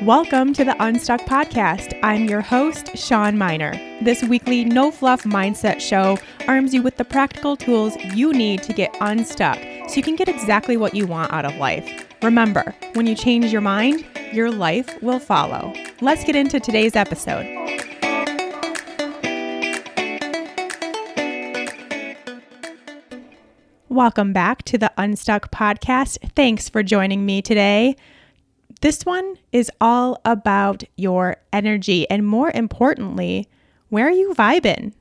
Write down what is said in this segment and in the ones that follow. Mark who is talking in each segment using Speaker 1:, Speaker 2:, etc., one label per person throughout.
Speaker 1: Welcome to the Unstuck Podcast. I'm your host, Sean Miner. This weekly no-fluff mindset show arms you with the practical tools you need to get unstuck so you can get exactly what you want out of life. Remember, when you change your mind, your life will follow. Let's get into today's episode. Welcome back to the Unstuck Podcast. Thanks for joining me today. This one is all about your energy and, more importantly, where are you vibing?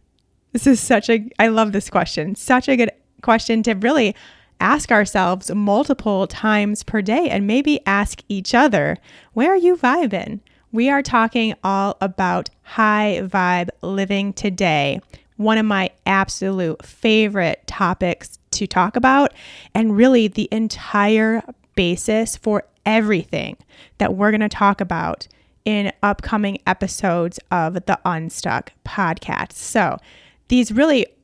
Speaker 1: I love this question. Such a good question to really ask ourselves multiple times per day and maybe ask each other, where are you vibing? We are talking all about high vibe living today. One of my absolute favorite topics to talk about, and really the entire basis for everything that we're going to talk about in upcoming episodes of the Unstuck Podcast. So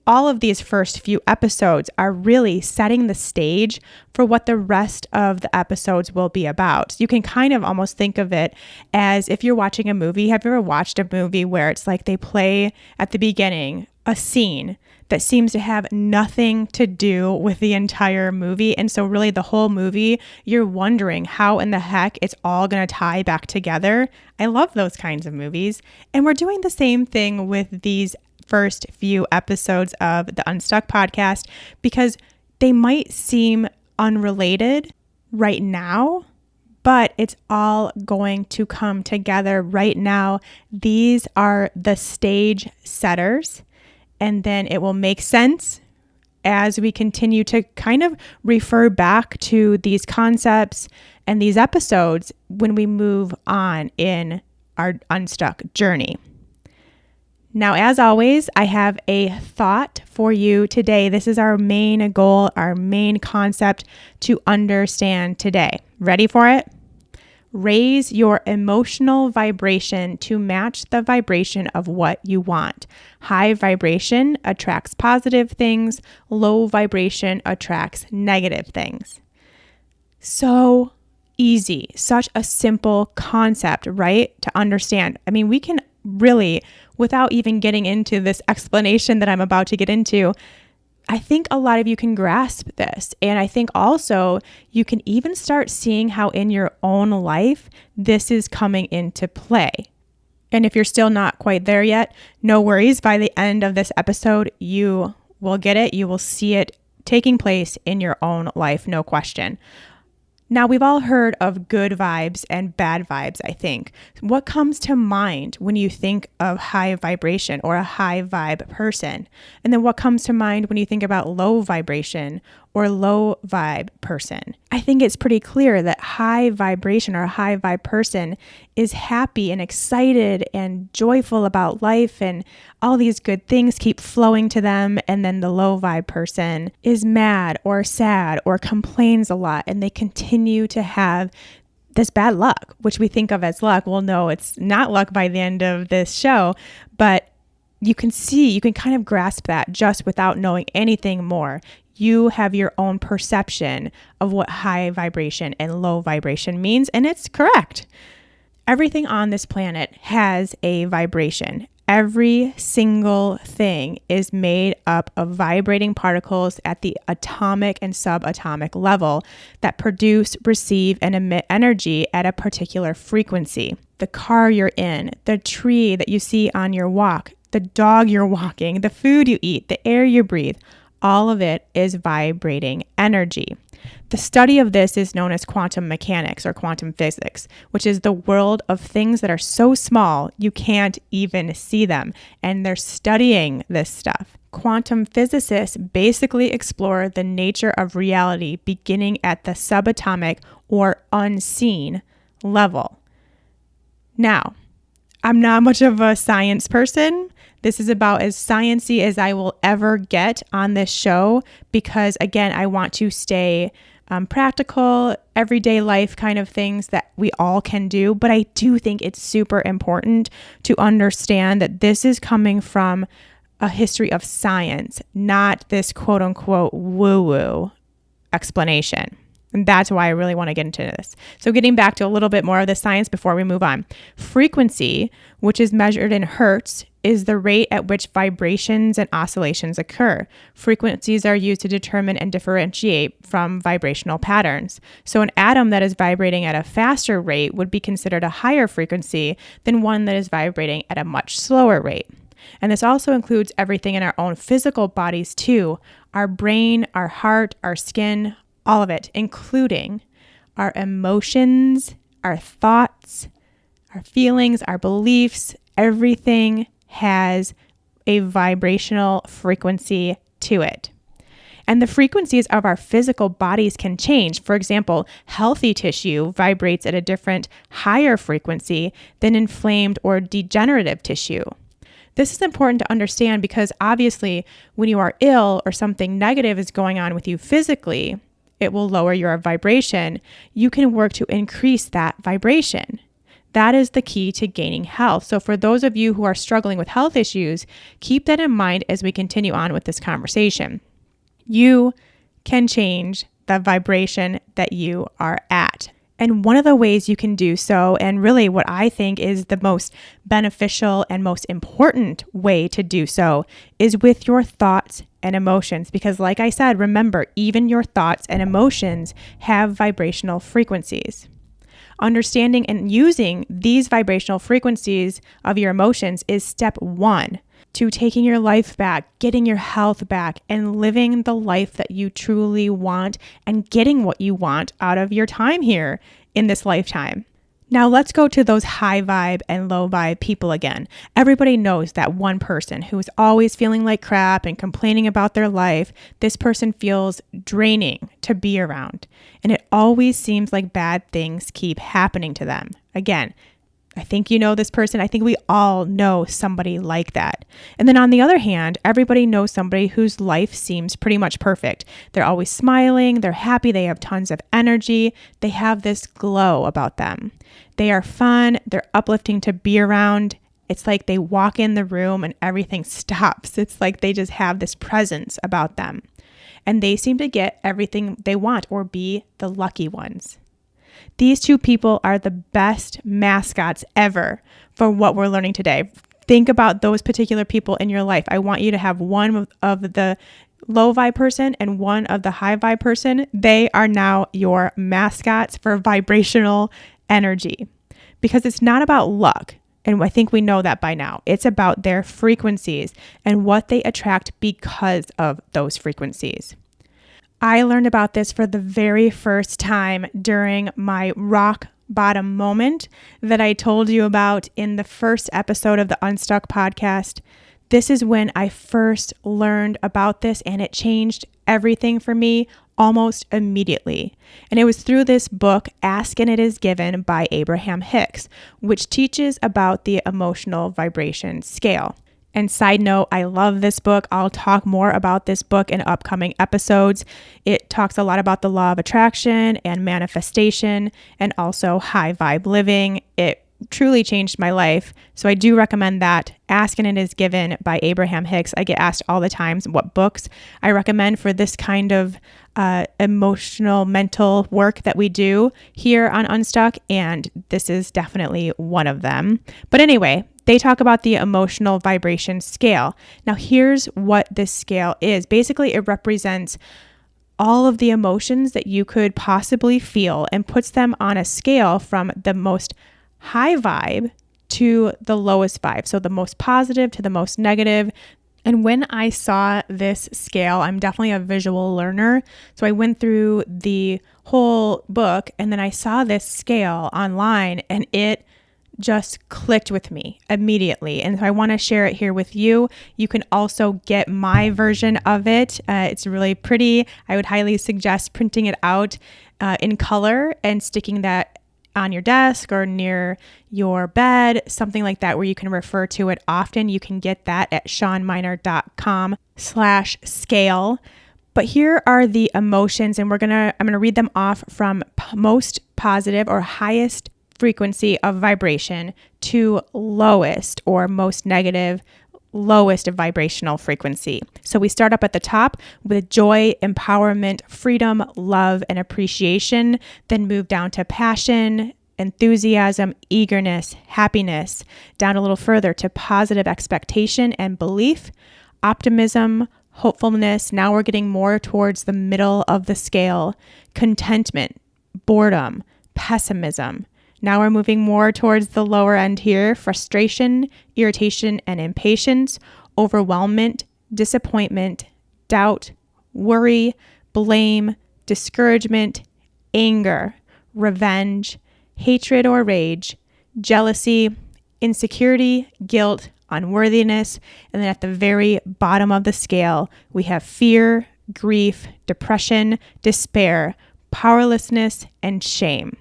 Speaker 1: all of these first few episodes are really setting the stage for what the rest of the episodes will be about. You can kind of almost think of it as if you're watching a movie. Have you ever watched a movie where it's like they play at the beginning a scene that seems to have nothing to do with the entire movie? And so really the whole movie, you're wondering how in the heck it's all going to tie back together. I love those kinds of movies. And we're doing the same thing with these first few episodes of the Unstuck Podcast because they might seem unrelated right now, but it's all going to come together right now. These are the stage setters. And then it will make sense as we continue to kind of refer back to these concepts and these episodes when we move on in our Unstuck journey. Now, as always, I have a thought for you today. This is our main goal, our main concept to understand today. Ready for it? Raise your emotional vibration to match the vibration of what you want. High vibration attracts positive things. Low vibration attracts negative things. So easy, such a simple concept, right? To understand. I mean, we can really, without even getting into this explanation that I'm about to get into, I think a lot of you can grasp this. And I think also you can even start seeing how in your own life this is coming into play. And if you're still not quite there yet, no worries. By the end of this episode, you will get it. You will see it taking place in your own life, no question. Now, we've all heard of good vibes and bad vibes, I think. What comes to mind when you think of high vibration or a high vibe person? And then what comes to mind when you think about low vibration or low vibe person? I think it's pretty clear that high vibration or a high vibe person is happy and excited and joyful about life, and all these good things keep flowing to them. And then the low vibe person is mad or sad or complains a lot, and they continue to have this bad luck, which we think of as luck. Well, no, it's not luck by the end of this show, but you can kind of grasp that just without knowing anything more. You have your own perception of what high vibration and low vibration means, and it's correct. Everything on this planet has a vibration. Every single thing is made up of vibrating particles at the atomic and subatomic level that produce, receive, and emit energy at a particular frequency. The car you're in, the tree that you see on your walk, the dog you're walking, the food you eat, the air you breathe, all of it is vibrating energy. The study of this is known as quantum mechanics or quantum physics, which is the world of things that are so small you can't even see them. And they're studying this stuff. Quantum physicists basically explore the nature of reality beginning at the subatomic or unseen level. Now, I'm not much of a science person. This is about as sciencey as I will ever get on this show because, again, I want to stay practical, everyday life kind of things that we all can do. But I do think it's super important to understand that this is coming from a history of science, not this quote unquote woo-woo explanation. And that's why I really want to get into this. So getting back to a little bit more of the science before we move on. Frequency, which is measured in hertz, is the rate at which vibrations and oscillations occur. Frequencies are used to determine and differentiate from vibrational patterns. So an atom that is vibrating at a faster rate would be considered a higher frequency than one that is vibrating at a much slower rate. And this also includes everything in our own physical bodies too. Our brain, our heart, our skin, all of it, including our emotions, our thoughts, our feelings, our beliefs. Everything has a vibrational frequency to it. And the frequencies of our physical bodies can change. For example, healthy tissue vibrates at a different, higher frequency than inflamed or degenerative tissue. This is important to understand because obviously when you are ill or something negative is going on with you physically, it will lower your vibration. You can work to increase that vibration. That is the key to gaining health. So for those of you who are struggling with health issues, keep that in mind as we continue on with this conversation. You can change the vibration that you are at. And one of the ways you can do so, and really what I think is the most beneficial and most important way to do so, is with your thoughts and emotions. Because like I said, remember, even your thoughts and emotions have vibrational frequencies. Understanding and using these vibrational frequencies of your emotions is step one to taking your life back, getting your health back, and living the life that you truly want and getting what you want out of your time here in this lifetime. Now let's go to those high vibe and low vibe people again. Everybody knows that one person who is always feeling like crap and complaining about their life. This person feels draining to be around, and it always seems like bad things keep happening to them. Again, I think you know this person. I think we all know somebody like that. And then on the other hand, everybody knows somebody whose life seems pretty much perfect. They're always smiling, they're happy, they have tons of energy, they have this glow about them. They are fun, they're uplifting to be around. It's like they walk in the room and everything stops. It's like they just have this presence about them. And they seem to get everything they want or be the lucky ones. These two people are the best mascots ever for what we're learning today. Think about those particular people in your life. I want you to have one of the low vibe person and one of the high vibe person. They are now your mascots for vibrational energy because it's not about luck. And I think we know that by now. It's about their frequencies and what they attract because of those frequencies. I learned about this for the very first time during my rock bottom moment that I told you about in the first episode of the Unstuck podcast. This is when I first learned about this, and it changed everything for me almost immediately. And it was through this book, Ask and It Is Given by Abraham Hicks, which teaches about the emotional vibration scale. And side note, I love this book. I'll talk more about this book in upcoming episodes. It talks a lot about the law of attraction and manifestation and also high vibe living. It truly changed my life. So I do recommend that. Ask and It Is Given by Abraham Hicks. I get asked all the time what books I recommend for this kind of emotional, mental work that we do here on Unstuck. And this is definitely one of them. But anyway, they talk about the emotional vibration scale. Now, here's what this scale is. Basically, it represents all of the emotions that you could possibly feel and puts them on a scale from the most high vibe to the lowest vibe. So the most positive to the most negative. And when I saw this scale, I'm definitely a visual learner. So I went through the whole book and then I saw this scale online and it just clicked with me immediately. And so I want to share it here with you. You can also get my version of it. It's really pretty. I would highly suggest printing it out in color and sticking that on your desk or near your bed, something like that, where you can refer to it often. You can get that at seanminer.com/scale. But here are the emotions, and I'm gonna read them off from most positive or highest frequency of vibration to lowest or most negative lowest vibrational frequency. So we start up at the top with joy, empowerment, freedom, love, and appreciation, then move down to passion, enthusiasm, eagerness, happiness, down a little further to positive expectation and belief, optimism, hopefulness. Now we're getting more towards the middle of the scale, contentment, boredom, pessimism. Now we're moving more towards the lower end here, frustration, irritation, and impatience, overwhelmment, disappointment, doubt, worry, blame, discouragement, anger, revenge, hatred or rage, jealousy, insecurity, guilt, unworthiness, and then at the very bottom of the scale, we have fear, grief, depression, despair, powerlessness, and shame.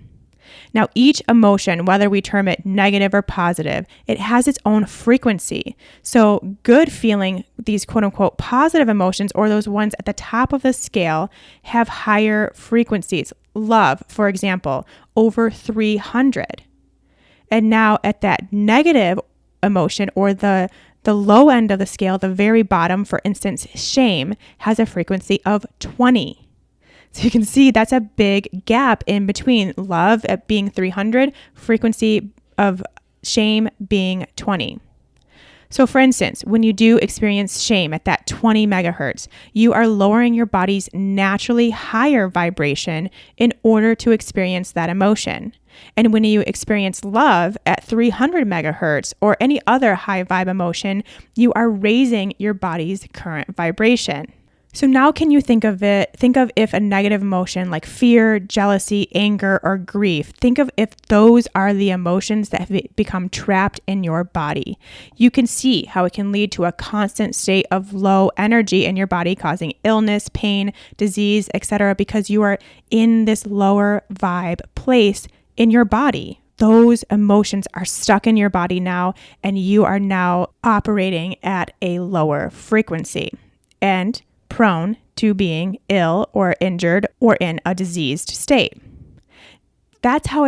Speaker 1: Now, each emotion, whether we term it negative or positive, it has its own frequency. So good feeling, these quote unquote positive emotions, or those ones at the top of the scale, have higher frequencies. Love, for example, over 300. And now at that negative emotion, or the low end of the scale, the very bottom, for instance, shame, has a frequency of 20. So you can see that's a big gap in between love at being 300, frequency of shame being 20. So for instance, when you do experience shame at that 20 megahertz, you are lowering your body's naturally higher vibration in order to experience that emotion. And when you experience love at 300 megahertz or any other high vibe emotion, you are raising your body's current vibration. So now can you think of if a negative emotion like fear, jealousy, anger, or grief, think of if those are the emotions that have become trapped in your body. You can see how it can lead to a constant state of low energy in your body, causing illness, pain, disease, etc., because you are in this lower vibe place in your body. Those emotions are stuck in your body now, and you are now operating at a lower frequency and prone to being ill or injured or in a diseased state. That's how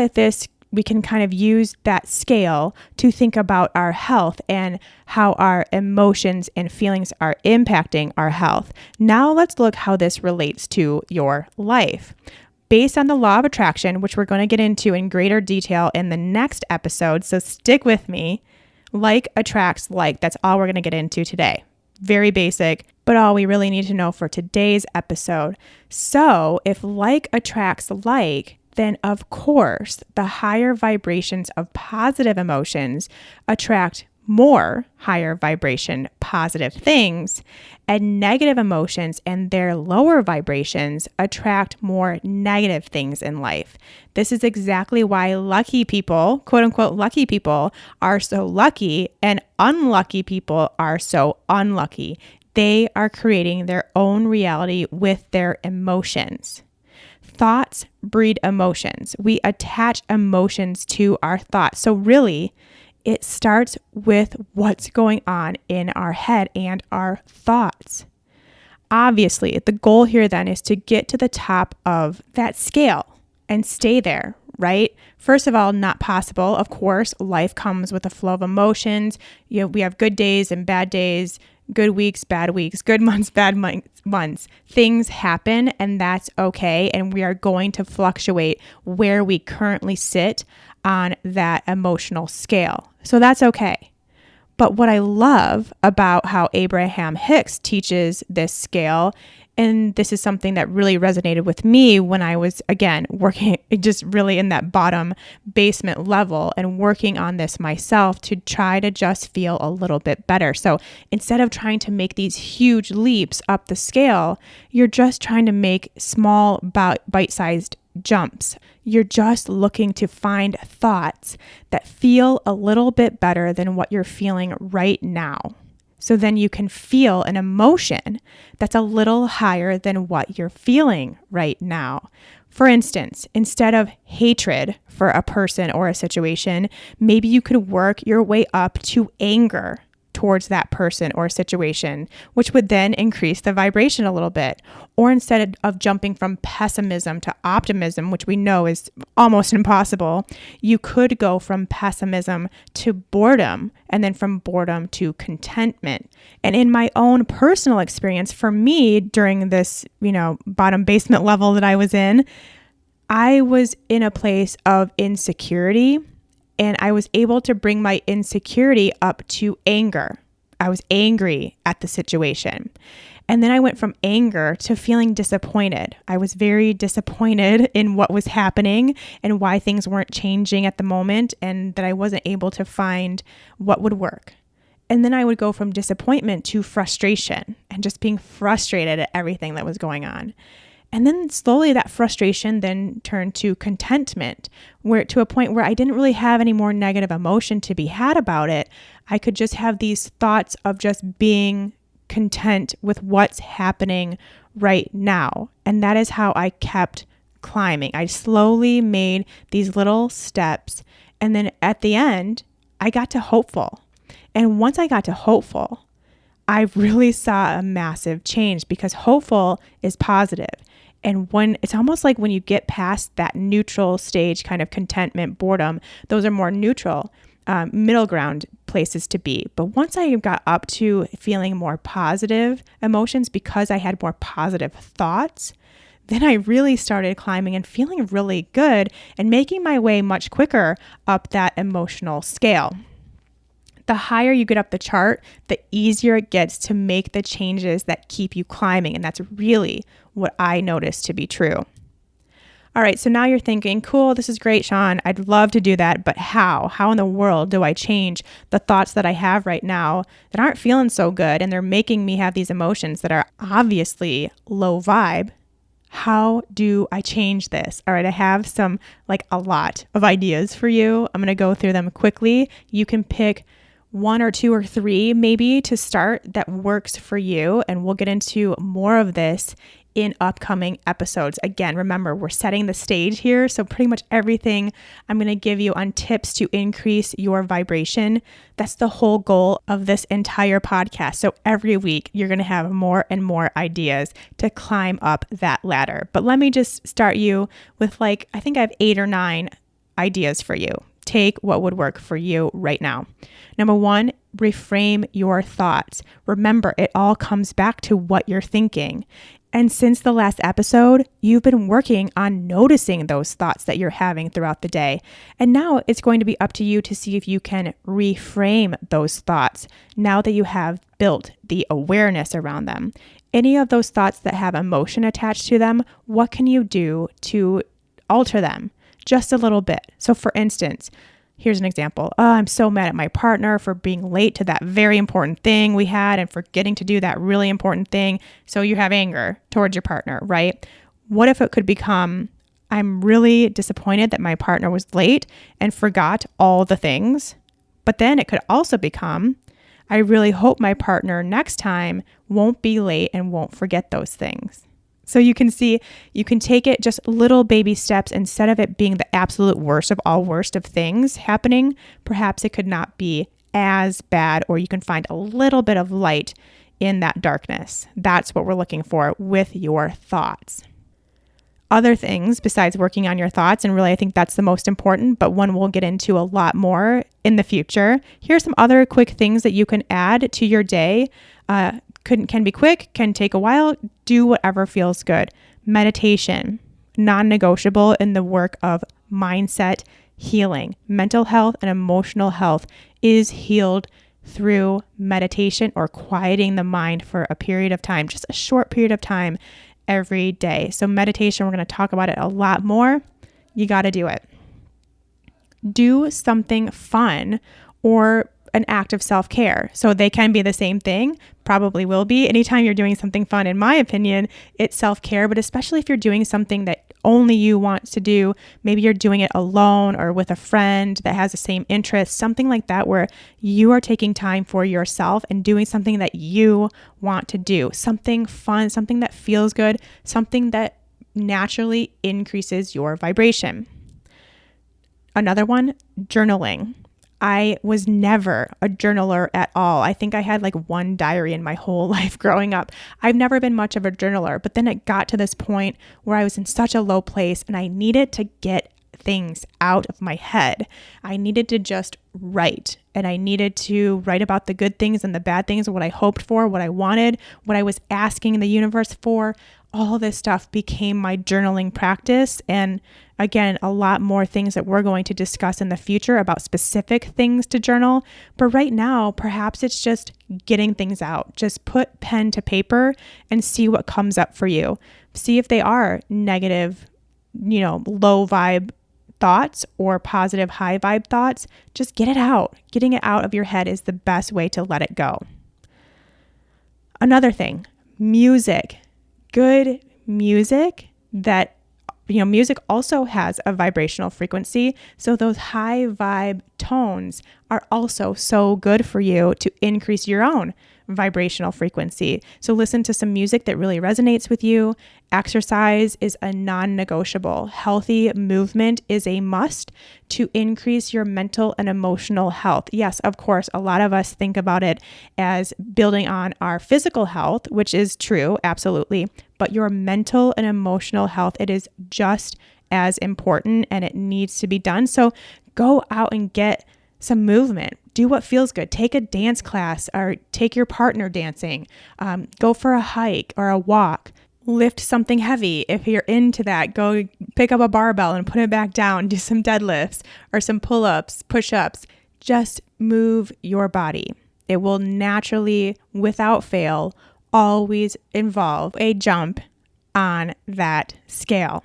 Speaker 1: we can kind of use that scale to think about our health and how our emotions and feelings are impacting our health. Now let's look how this relates to your life. Based on the law of attraction, which we're going to get into in greater detail in the next episode, so stick with me. Like attracts like. That's all we're going to get into today. Very basic, but all we really need to know for today's episode. So if like attracts like, then of course, the higher vibrations of positive emotions attract more higher vibration positive things, and negative emotions and their lower vibrations attract more negative things in life. This is exactly why lucky people, quote unquote lucky people, are so lucky and unlucky people are so unlucky. They are creating their own reality with their emotions. Thoughts breed emotions. We attach emotions to our thoughts. So really, it starts with what's going on in our head and our thoughts. Obviously, the goal here then is to get to the top of that scale and stay there, right? First of all, not possible. Of course, life comes with a flow of emotions. We have good days and bad days, good weeks, good months, bad months. Things happen, and that's okay. And we are going to fluctuate where we currently sit on that emotional scale. So that's okay. But what I love about how Abraham Hicks teaches this scale, and this is something that really resonated with me when I was, again, working just really in that bottom basement level and working on this myself to try to just feel a little bit better. So instead of trying to make these huge leaps up the scale, you're just trying to make small bite-sized jumps. You're just looking to find thoughts that feel a little bit better than what you're feeling right now. So then you can feel an emotion that's a little higher than what you're feeling right now. For instance, instead of hatred for a person or a situation, maybe you could work your way up to anger towards that person or situation, which would then increase the vibration a little bit. Or instead of jumping from pessimism to optimism, which we know is almost impossible, you could go from pessimism to boredom, and then from boredom to contentment. And in my own personal experience, for me, during this, bottom basement level that I was in a place of insecurity, and I was able to bring my insecurity up to anger. I was angry at the situation. And then I went from anger to feeling disappointed. I was very disappointed in what was happening and why things weren't changing at the moment, and that I wasn't able to find what would work. And then I would go from disappointment to frustration and just being frustrated at everything that was going on. And then slowly that frustration then turned to contentment, where to a point where I didn't really have any more negative emotion to be had about it. I could just have these thoughts of just being content with what's happening right now. And that is how I kept climbing. I slowly made these little steps. And then at the end, I got to hopeful. And once I got to hopeful, I really saw a massive change, because hopeful is positive. And when it's almost like when you get past that neutral stage, kind of contentment, boredom, those are more neutral, middle ground places to be. But once I got up to feeling more positive emotions, because I had more positive thoughts, then I really started climbing and feeling really good and making my way much quicker up that emotional scale. The higher you get up the chart, the easier it gets to make the changes that keep you climbing. And that's really what I noticed to be true. All right, so now you're thinking, cool, this is great, Sean. I'd love to do that, but how? How in the world do I change the thoughts that I have right now that aren't feeling so good, and they're making me have these emotions that are obviously low vibe? How do I change this? All right, I have a lot of ideas for you. I'm going to go through them quickly. You can pick one or two or three maybe to start that works for you. And we'll get into more of this in upcoming episodes. Again, remember, we're setting the stage here. So pretty much everything I'm going to give you on tips to increase your vibration. That's the whole goal of this entire podcast. So every week you're going to have more and more ideas to climb up that ladder. But let me just start you with I think I have 8 or 9 ideas for you. Take what would work for you right now. Number 1, reframe your thoughts. Remember, it all comes back to what you're thinking. And since the last episode, you've been working on noticing those thoughts that you're having throughout the day. And now it's going to be up to you to see if you can reframe those thoughts now that you have built the awareness around them. Any of those thoughts that have emotion attached to them, what can you do to alter them just a little bit? So for instance, here's an example. Oh, I'm so mad at my partner for being late to that very important thing we had and forgetting to do that really important thing. So you have anger towards your partner, right? What if it could become, I'm really disappointed that my partner was late and forgot all the things. But then it could also become, I really hope my partner next time won't be late and won't forget those things. So you can see, you can take it just little baby steps. Instead of it being the absolute worst of all worst of things happening, perhaps it could not be as bad, or you can find a little bit of light in that darkness. That's what we're looking for with your thoughts. Other things besides working on your thoughts, and really I think that's the most important, but one we'll get into a lot more in the future. Here's some other quick things that you can add to your day. Can be quick, can take a while, do whatever feels good. Meditation, non-negotiable in the work of mindset healing. Mental health and emotional health is healed through meditation or quieting the mind for a period of time, just a short period of time every day. So meditation, we're going to talk about it a lot more. You got to do it. Do something fun or an act of self-care. So they can be the same thing, probably will be. Anytime you're doing something fun, in my opinion, it's self-care, but especially if you're doing something that only you want to do, maybe you're doing it alone or with a friend that has the same interests, something like that, where you are taking time for yourself and doing something that you want to do, something fun, something that feels good, something that naturally increases your vibration. Another one, journaling. I was never a journaler at all. I think I had like one diary in my whole life growing up. I've never been much of a journaler, but then it got to this point where I was in such a low place and I needed to get things out of my head. I needed to just write, and I needed to write about the good things and the bad things, what I hoped for, what I wanted, what I was asking the universe for. All this stuff became my journaling practice. And again, a lot more things that we're going to discuss in the future about specific things to journal. But right now, perhaps it's just getting things out. Just put pen to paper and see what comes up for you. See if they are negative, low vibe thoughts or positive high vibe thoughts. Just get it out. Getting it out of your head is the best way to let it go. Another thing, music. Good music that, music also has a vibrational frequency. So those high vibe tones are also so good for you to increase your own vibrational frequency. So listen to some music that really resonates with you. Exercise is a non-negotiable. Healthy movement is a must to increase your mental and emotional health. Yes, of course, a lot of us think about it as building on our physical health, which is true, absolutely. But your mental and emotional health, it is just as important and it needs to be done. So go out and get some movement. Do what feels good. Take a dance class or take your partner dancing. Go for a hike or a walk. Lift something heavy. If you're into that, go pick up a barbell and put it back down. Do some deadlifts or some pull-ups, push-ups. Just move your body. It will naturally, without fail, always involve a jump on that scale.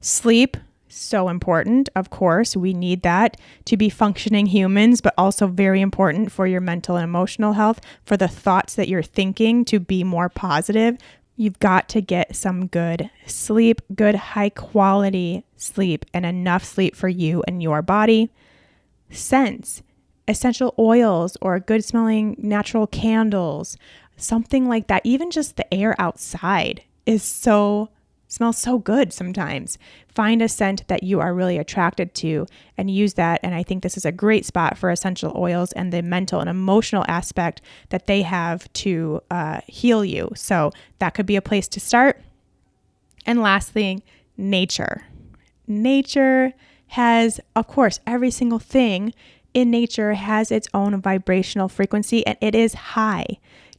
Speaker 1: Sleep. So important. Of course, we need that to be functioning humans, but also very important for your mental and emotional health, for the thoughts that you're thinking to be more positive. You've got to get some good sleep, good high quality sleep, and enough sleep for you and your body. Scents, essential oils or good smelling natural candles, something like that. Even just the air outside smells so good sometimes. Find a scent that you are really attracted to and use that. And I think this is a great spot for essential oils and the mental and emotional aspect that they have to heal you. So that could be a place to start. And lastly, nature. Nature has, of course, every single thing in nature has its own vibrational frequency, and it is high.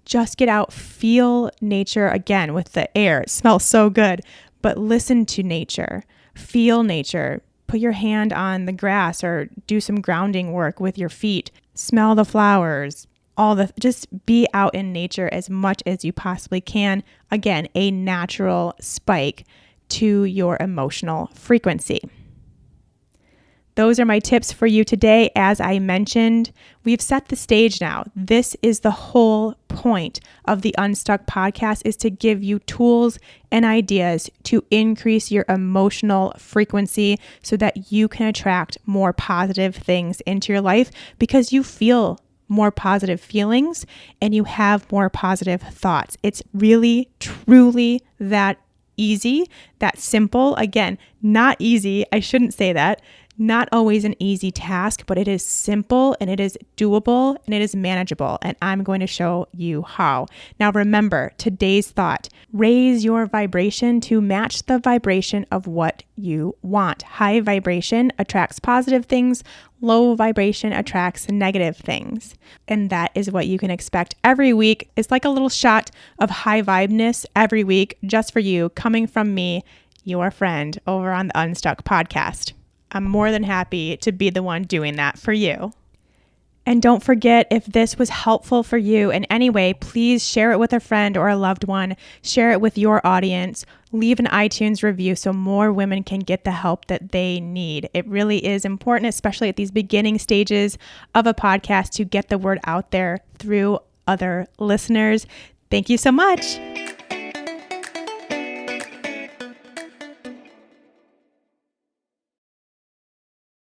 Speaker 1: Just get out, feel nature again with the air. It smells so good, but listen to nature, feel nature. Put your hand on the grass or do some grounding work with your feet. Smell the flowers, just be out in nature as much as you possibly can. Again, a natural spike to your emotional frequency. Those are my tips for you today. As I mentioned, we've set the stage now. This is the whole point of the Unstuck podcast, is to give you tools and ideas to increase your emotional frequency so that you can attract more positive things into your life, because you feel more positive feelings and you have more positive thoughts. It's really, truly that easy, that simple. Again, not easy. I shouldn't say that. Not always an easy task, but it is simple and it is doable and it is manageable. And I'm going to show you how. Now remember, today's thought: raise your vibration to match the vibration of what you want. High vibration attracts positive things. Low vibration attracts negative things. And that is what you can expect every week. It's like a little shot of high vibeness every week, just for you, coming from me, your friend, over on the Unstuck podcast. I'm more than happy to be the one doing that for you. And don't forget, if this was helpful for you in any way, please share it with a friend or a loved one. Share it with your audience. Leave an iTunes review so more women can get the help that they need. It really is important, especially at these beginning stages of a podcast, to get the word out there through other listeners. Thank you so much.